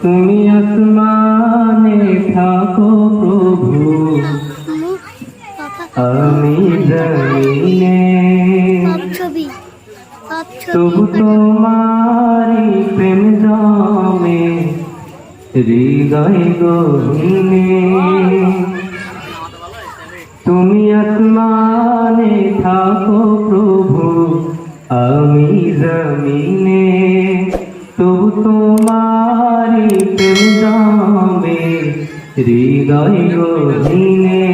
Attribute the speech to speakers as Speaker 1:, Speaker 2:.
Speaker 1: তুমি আসমানে থাকো প্রভু, আমি জমিনে, তবু তোমারি প্রেম জমে হৃদয় গহীনে। তুমি আসমানে থাকো প্রভু, আমি জমিনে, তবু তোমারি প্রেম জমে হৃদয় গহীনে।